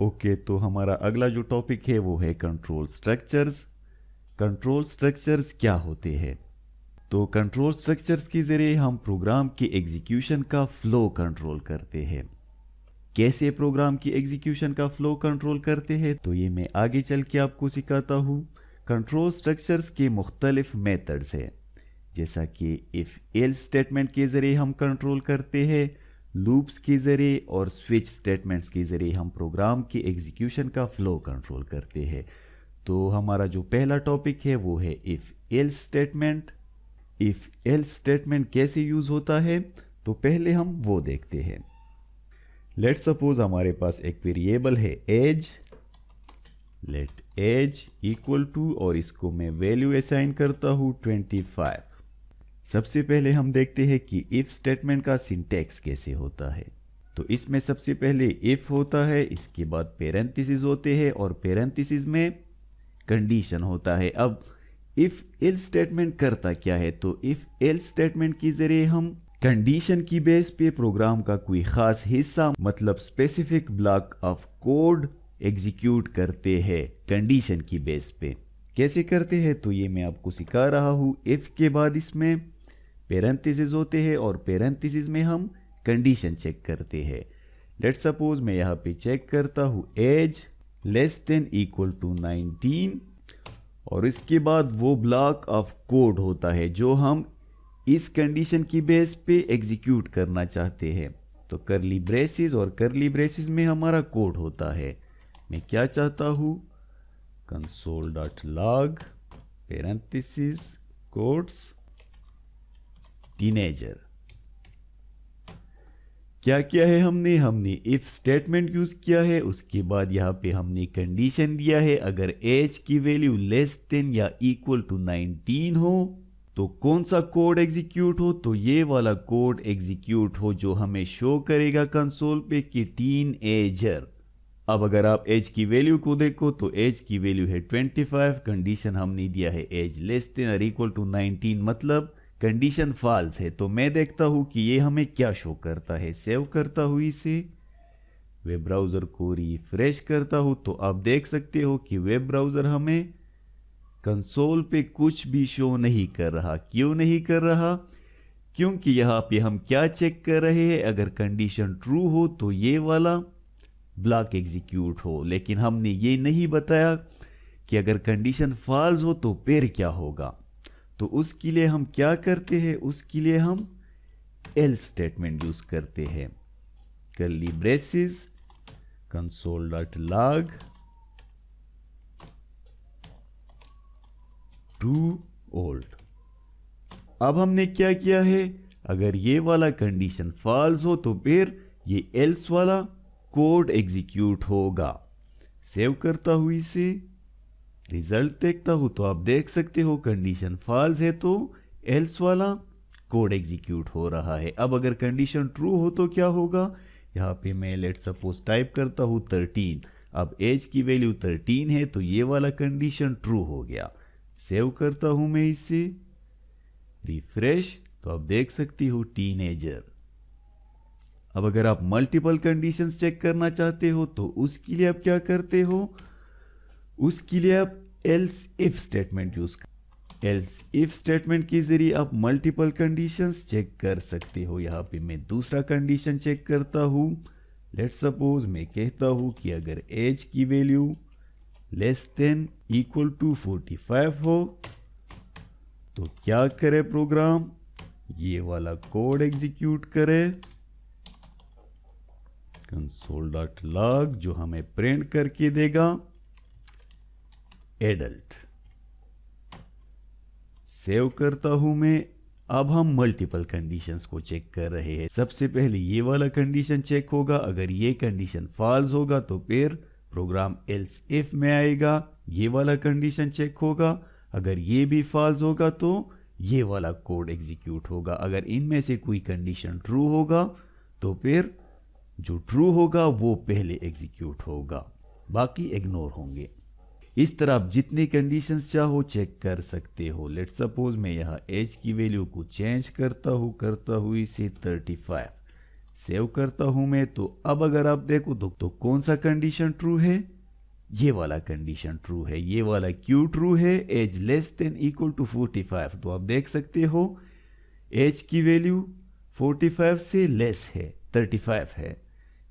Okay, तो हमारा अगला जो टॉपिक है वो है कंट्रोल स्ट्रक्चर्स। कंट्रोल स्ट्रक्चर्स क्या होते हैं? तो कंट्रोल स्ट्रक्चर्स के ज़रिए हम प्रोग्राम के एग्जीक्यूशन का फ़्लो कंट्रोल करते हैं। कैसे प्रोग्राम की एग्जीक्यूशन का फ़्लो कंट्रोल करते हैं, तो ये मैं आगे चल के आपको सिखाता हूँ। कंट्रोल स्ट्रक्चर्स के मुख्तलिफ मेथड्स हैं, जैसा कि इफ़ एल्स स्टेटमेंट के ज़रिए हम कंट्रोल करते हैं, लूप्स के ज़रिए और स्विच स्टेटमेंट्स के ज़रिए हम प्रोग्राम के एग्जीक्यूशन का फ़्लो कंट्रोल करते हैं। तो हमारा जो पहला टॉपिक है वो है if else statement. If else statement कैसे यूज़ होता है, तो पहले हम वो देखते हैं। लेट्स सपोज हमारे पास एक वेरिएबल है age. Let age equal to, और इसको मैं वैल्यू असाइन करता हूँ 25। सबसे पहले हम देखते हैं कि इफ स्टेटमेंट का सिंटैक्स कैसे होता है। तो इसमें सबसे पहले इफ होता है, इसके बाद पेरेंथेसिस होते हैं और पेरेंथेसिस में कंडीशन होता है। अब इफ एल्स स्टेटमेंट करता क्या है, तो इफ एल्स स्टेटमेंट के जरिए हम कंडीशन की बेस पे प्रोग्राम का कोई खास हिस्सा, मतलब specific block of code execute करते हैं कंडीशन की बेस पे। कैसे करते हैं, तो ये मैं आपको सिखा रहा हूँ। इफ के बाद इसमें पेरेंथेसिस होते हैं और पेरेंथेसिस में हम कंडीशन चेक करते हैं। लेट्स सपोज मैं यहाँ पे चेक करता हूँ age less than equal to 19, और इसके बाद वो ब्लॉक ऑफ कोड होता है जो हम इस कंडीशन की बेस पे एग्जीक्यूट करना चाहते हैं। तो करली ब्रेसिस, और करली ब्रेसिस में हमारा कोड होता है। मैं क्या चाहता हूँ, console.log पेरेंथेसिस कोट्स टीनेजर। क्या किया है हमने इफ स्टेटमेंट यूज किया है, उसके बाद यहाँ पे हमने कंडीशन दिया है अगर एज की वैल्यू लेस देन या इक्वल टू 19 हो तो कौन सा कोड एग्जीक्यूट हो, तो ये वाला कोड एग्जीक्यूट हो जो हमें शो करेगा कंसोल पे कि टीन एजर। अब अगर आप एज की वैल्यू को देखो तो एज की वैल्यू है 25, कंडीशन हमने दिया है एज लेस देन और इक्वल टू 19, मतलब कंडीशन फॉल्स है। तो मैं देखता हूं कि ये हमें क्या शो करता है। सेव करता हूं इसे, वेब ब्राउज़र को रिफ्रेश करता हूं, तो आप देख सकते हो कि वेब ब्राउज़र हमें कंसोल पे कुछ भी शो नहीं कर रहा। क्यों नहीं कर रहा, क्योंकि यहाँ पे हम क्या चेक कर रहे हैं, अगर कंडीशन ट्रू हो तो ये वाला ब्लॉक एग्जीक्यूट हो, लेकिन हमने ये नहीं बताया कि अगर कंडीशन फॉल्स हो तो फिर क्या होगा। तो उसके लिए हम क्या करते हैं, उसके लिए हम एल्स स्टेटमेंट यूज करते हैं। करली ब्रेसिस console.log ट्रू ओल्ड। अब हमने क्या किया है, अगर ये वाला कंडीशन फॉल्स हो तो फिर ये एल्स वाला कोड एग्जीक्यूट होगा। सेव करता हूं इसे, रिजल्ट देखता हूं, तो आप देख सकते हो कंडीशन फॉल्स है तो एल्स वाला कोड एग्जीक्यूट हो रहा है। अब अगर कंडीशन ट्रू हो तो क्या होगा, यहाँ पे मैं लेट सपोज टाइप करता हूँ 13। अब एज की वैल्यू 13 है तो ये वाला कंडीशन ट्रू हो गया। सेव करता हूं मैं इसे, रिफ्रेश, तो आप देख सकती हो टीनेजर। अब अगर आप मल्टीपल कंडीशंस चेक करना चाहते हो तो उसके लिए आप क्या करते हो, उसके लिए आप एल्स इफ स्टेटमेंट यूज कर। एल्स इफ स्टेटमेंट के जरिए आप मल्टीपल कंडीशंस चेक कर सकते हो। यहाँ पे मैं दूसरा कंडीशन चेक करता हूँ। लेट सपोज मैं कहता हूँ कि अगर एज की value less than equal to 45 हो तो क्या करे प्रोग्राम, ये वाला कोड एग्जीक्यूट करे console.log, जो हमें प्रिंट करके देगा एडल्ट। सेव करता हूं मैं। अब हम मल्टीपल कंडीशंस को चेक कर रहे हैं। सबसे पहले ये वाला कंडीशन चेक होगा, अगर ये कंडीशन फॉल्स होगा तो फिर प्रोग्राम एल्स इफ में आएगा। ये वाला कंडीशन चेक होगा, अगर ये भी फॉल्स होगा तो ये वाला कोड एग्जीक्यूट होगा। अगर इनमें से कोई कंडीशन ट्रू होगा तो फिर जो ट्रू होगा वो पहले एग्जीक्यूट होगा, बाकी इग्नोर होंगे। इस तरह आप जितनी कंडीशंस चाहो चेक कर सकते हो। लेट सपोज मैं यहाँ एज की वैल्यू को चेंज करता हूँ इसे 35। सेव करता हूं मैं। तो अब अगर आप देखो तो कौन सा कंडीशन ट्रू है, ये वाला कंडीशन ट्रू है। ये वाला क्यों ट्रू है, age less than equal to 45। तो आप देख सकते हो एज की वैल्यू 45 से लेस है, 35 है,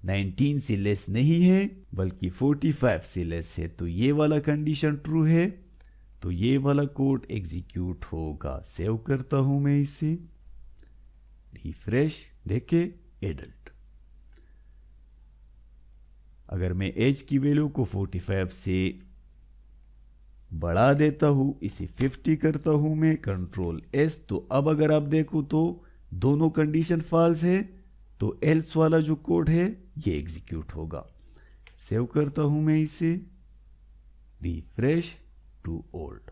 19 से लेस नहीं है बल्कि 45 से लेस है। तो ये वाला कंडीशन ट्रू है, तो ये वाला कोड एग्जीक्यूट होगा। सेव करता हूं मैं इसे, रिफ्रेश, देखे एडल्ट। अगर मैं एज की वैल्यू को 45 से बढ़ा देता हूं, इसे 50 करता हूं मैं, कंट्रोल एस, तो अब अगर आप देखो तो दोनों कंडीशन फॉल्स है, तो एल्स वाला जो कोड है ये एग्जीक्यूट होगा। सेव करता हूं मैं इसे, रिफ्रेश टू ओल्ड।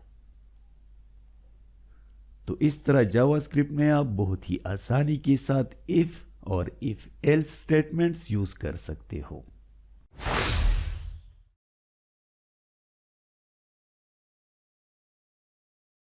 तो इस तरह जावास्क्रिप्ट में आप बहुत ही आसानी के साथ इफ और इफ एल्स स्टेटमेंट्स यूज कर सकते हो।